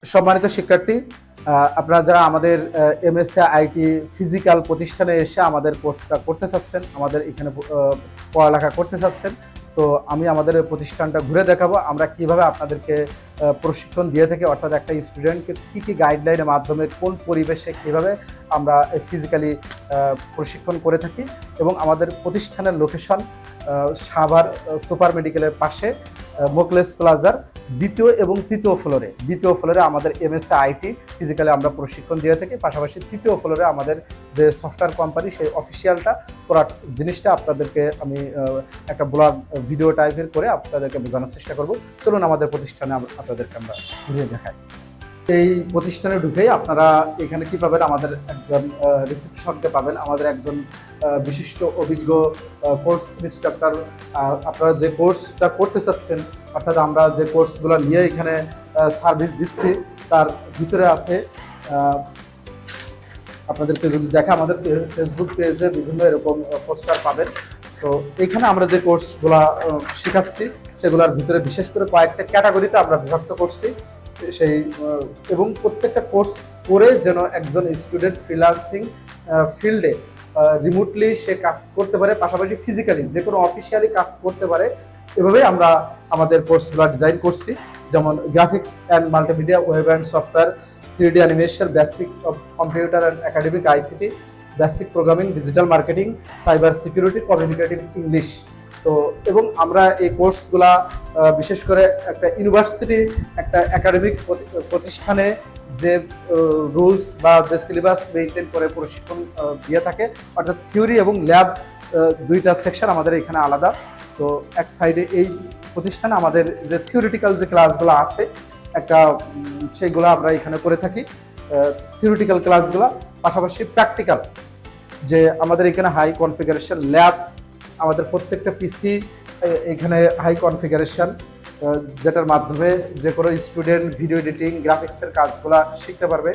সম্মানিত শিক্ষার্থী, আপনারা যারা আমাদের এমএসসি আইটি ফিজিক্যাল প্রতিষ্ঠানে এসে আমাদের কোর্সটা করতে চাচ্ছেন, আমাদের এখানে পড়ালেখা করতে চাচ্ছেন, তো আমি আমাদের প্রতিষ্ঠানটা ঘুরে দেখাবো আমরা কিভাবে আপনাদেরকে প্রশিক্ষণ দিয়ে থাকি, অর্থাৎ একটা স্টুডেন্টকে কী কী গাইডলাইনের মাধ্যমে কোন পরিবেশে কীভাবে আমরা ফিজিক্যালি প্রশিক্ষণ করে থাকি। এবং আমাদের প্রতিষ্ঠানের লোকেশন সাভার সুপার মেডিকেলের পাশে মোকলেস প্লাজার দ্বিতীয় এবং তৃতীয় ফ্লোরে আমাদের এমএসসি আইটি ফিজিক্যালি আমরা প্রশিক্ষণ দিয়ে থাকি। পাশাপাশি তৃতীয় ফ্লোরে আমাদের যে সফটওয়্যার কোম্পানি, সেই অফিসিয়ালটা পুরো জিনিসটা আপনাদেরকে আমি একটা ব্লগ ভিডিও টাইপের করে আপনাদেরকে বোঝানোর চেষ্টা করব। চলুন আমাদের প্রতিষ্ঠানে আপনাদেরকে আমরা ঘুরিয়ে দেখাই। এই প্রতিষ্ঠানে ঢুকেই আপনারা এখানে কি পাবেন, আমাদের একজন রিসেপশনকে পাবেন, আমাদের একজন বিশিষ্ট অভিজ্ঞ কোর্স ইনস্ট্রাক্টর। আপনারা যে কোর্সটা করতে চাচ্ছেন, অর্থাৎ আমরা যে কোর্সগুলো নিয়ে এখানে সার্ভিস দিচ্ছি, তার ভিতরে আছে আপনাদেরকে যদি দেখা, আমাদের ফেসবুক পেজে বিভিন্ন এরকম পোস্টার পাবেন। তো এখানে আমরা যে কোর্সগুলো শেখাচ্ছি সেগুলোর ভিতরে বিশেষ করে কয়েকটা ক্যাটাগরিতে আমরা বিভক্ত করছি সেই, এবং প্রত্যেকটা কোর্স করে যেন একজন স্টুডেন্ট ফ্রিল্যান্সিং ফিল্ডে রিমোটলি সে কাজ করতে পারে, পাশাপাশি ফিজিক্যালি যে কোনো অফিসিয়ালি কাজ করতে পারে। এভাবেই আমরা আমাদের কোর্সগুলো ডিজাইন করছি, যেমন graphics and multimedia, web and software, 3D animation, basic computer and academic ICT, basic programming, digital marketing, cyber security, communicative English. তো এবং আমরা এই কোর্সগুলা বিশেষ করে একটা ইউনিভার্সিটি, একটা একাডেমিক প্রতিষ্ঠানে যে রুলস বা যে সিলেবাস মেনটেন করে প্রশিক্ষণ দিয়ে থাকে, অর্থাৎ থিওরি এবং ল্যাব দুইটা সেকশন আমাদের এখানে আলাদা। তো এক সাইডে এই প্রতিষ্ঠানে আমাদের যে থিওরিটিক্যাল যে ক্লাসগুলো আছে একটা, সেইগুলো আমরা এখানে করে থাকি থিওরিটিক্যাল ক্লাসগুলো, পাশাপাশি প্র্যাকটিক্যাল যে আমাদের এখানে হাই কনফিগারেশন ল্যাব, আমাদের প্রত্যেকটা পিসি এখানে হাই কনফিগারেশন, যেটার মাধ্যমে যে কোনো স্টুডেন্ট ভিডিও এডিটিং, গ্রাফিক্সের কাজগুলো শিখতে পারবে।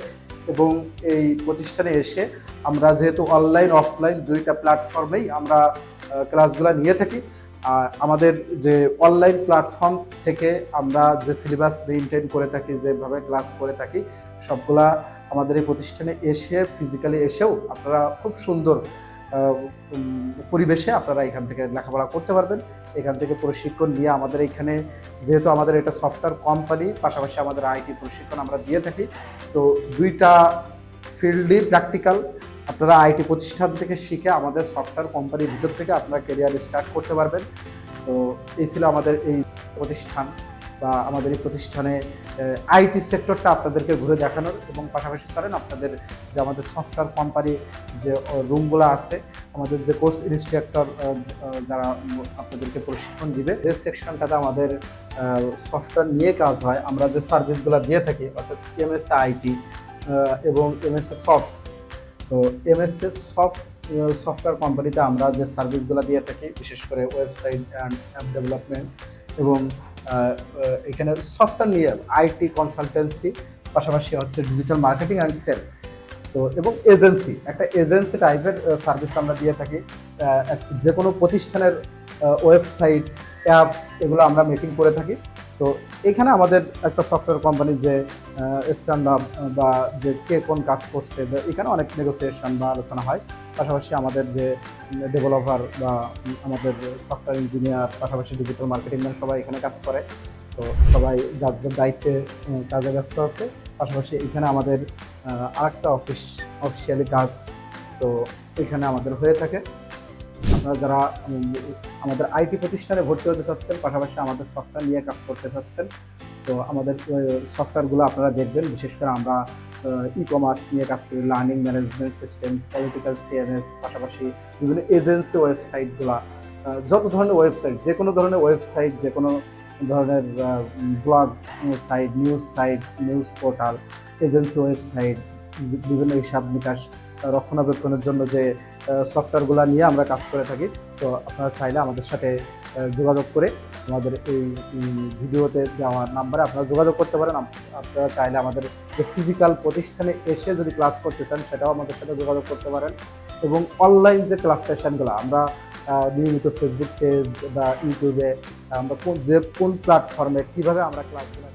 এবং এই প্রতিষ্ঠানে এসে আমরা যেহেতু অনলাইন অফলাইন দুইটা প্ল্যাটফর্মেই আমরা ক্লাসগুলো নিয়ে থাকি, আর আমাদের যে অনলাইন প্ল্যাটফর্ম থেকে আমরা যে সিলেবাস মেনটেন করে থাকি, যেভাবে ক্লাস করে থাকি, সবগুলা আমাদের এই প্রতিষ্ঠানে এসে ফিজিক্যালি এসেও আপনারা খুব সুন্দর পরিবেশে আপনারা এখান থেকে লেখাপড়া করতে পারবেন। এখান থেকে প্রশিক্ষণ নিয়ে আমাদের এখানে, যেহেতু আমাদের এটা সফটওয়্যার কোম্পানি, পাশাপাশি আমাদের আইটি প্রশিক্ষণ আমরা দিয়ে থাকি। তো দুইটা ফিল্ডই প্র্যাকটিক্যাল, আপনারা আইটি প্রতিষ্ঠান থেকে শিখে আমাদের সফটওয়্যার কোম্পানির ভিতর থেকে আপনারা ক্যারিয়ার স্টার্ট করতে পারবেন। তো এই ছিল আমাদের এই প্রতিষ্ঠান বা আমাদের এই প্রতিষ্ঠানে আইটি সেক্টরটা আপনাদেরকে ঘুরে দেখানোর, এবং পাশাপাশি চলেন আপনাদের যে আমাদের সফটওয়্যার কোম্পানি যে রুমগুলো আছে, আমাদের যে কোর্স ইনস্ট্রাক্টর যারা আপনাদেরকে প্রশিক্ষণ দিবে, যে সেকশনটাতে আমাদের সফটওয়্যার নিয়ে কাজ হয়, আমরা যে সার্ভিসগুলো দিয়ে থাকি, অর্থাৎ এমএসসি আইটি এবং এমএসসি সফট। তো এমএসসি সফটওয়্যার কোম্পানিতে আমরা যে সার্ভিসগুলো দিয়ে থাকি, বিশেষ করে ওয়েবসাইট অ্যান্ড অ্যাপ ডেভেলপমেন্ট, এবং এখানে সফটওয়্যার নিয়ে আইটি কনসালটেন্সি, পাশাপাশি হচ্ছে ডিজিটাল মার্কেটিং অ্যান্ড সেল। তো এবং এজেন্সি, একটা এজেন্সি টাইপের সার্ভিস আমরা দিয়ে থাকি। যে কোনো প্রতিষ্ঠানের ওয়েবসাইট, অ্যাপস, এগুলো আমরা মেকিং করে থাকি। তো এখানে আমাদের একটা সফটওয়্যার কোম্পানি যে স্ট্যান্ডার্ড বা যে কে কোন কাজ করছে, এখানে অনেক নেগোসিয়েশন বা আলোচনা হয়। পাশাপাশি আমাদের যে ডেভেলপার বা আমাদের সফটওয়্যার ইঞ্জিনিয়ার, পাশাপাশি ডিজিটাল মার্কেটিং ম্যান, সবাই এখানে কাজ করে। তো সবাই যার যার দায়িত্বে কাজে ব্যস্ত আছে। পাশাপাশি এখানে আমাদের আরেকটা অফিসিয়ালি কাজ তো এখানে আমাদের হয়ে থাকে। আপনারা যারা আমাদের আইটি প্রতিষ্ঠানে ভর্তি হতে চাচ্ছেন, পাশাপাশি আমাদের সফটওয়্যার নিয়ে কাজ করতে চাচ্ছেন, তো আমাদের সফটওয়্যারগুলো আপনারা দেখবেন। বিশেষ করে আমরা ই কমার্স নিয়ে কাজ করি, learning management system, political CMS, পাশাপাশি বিভিন্ন এজেন্সি ওয়েবসাইটগুলো, যত ধরনের ওয়েবসাইট, যে কোনো ধরনের ওয়েবসাইট, যে কোনো ধরনের blog site, news portal, agency website, বিভিন্ন হিসাব নিকাশ রক্ষণাবেক্ষণের জন্য যে সফটওয়্যারগুলো নিয়ে আমরা কাজ করে থাকি। তো আপনারা চাইলে আমাদের সাথে যোগাযোগ করে আমাদের এই ভিডিওতে দেওয়া নাম্বারে আপনারা যোগাযোগ করতে পারেন। আপনারা চাইলে আমাদের যে ফিজিক্যাল প্রতিষ্ঠানে এসে যদি ক্লাস করতে চান, সেটাও আমাদের সাথে যোগাযোগ করতে পারেন। এবং অনলাইন যে ক্লাস সেশনগুলো আমরা নিয়মিত ফেসবুক পেজ বা ইউটিউবে আমরা কোন প্ল্যাটফর্মে কীভাবে আমরা ক্লাসগুলো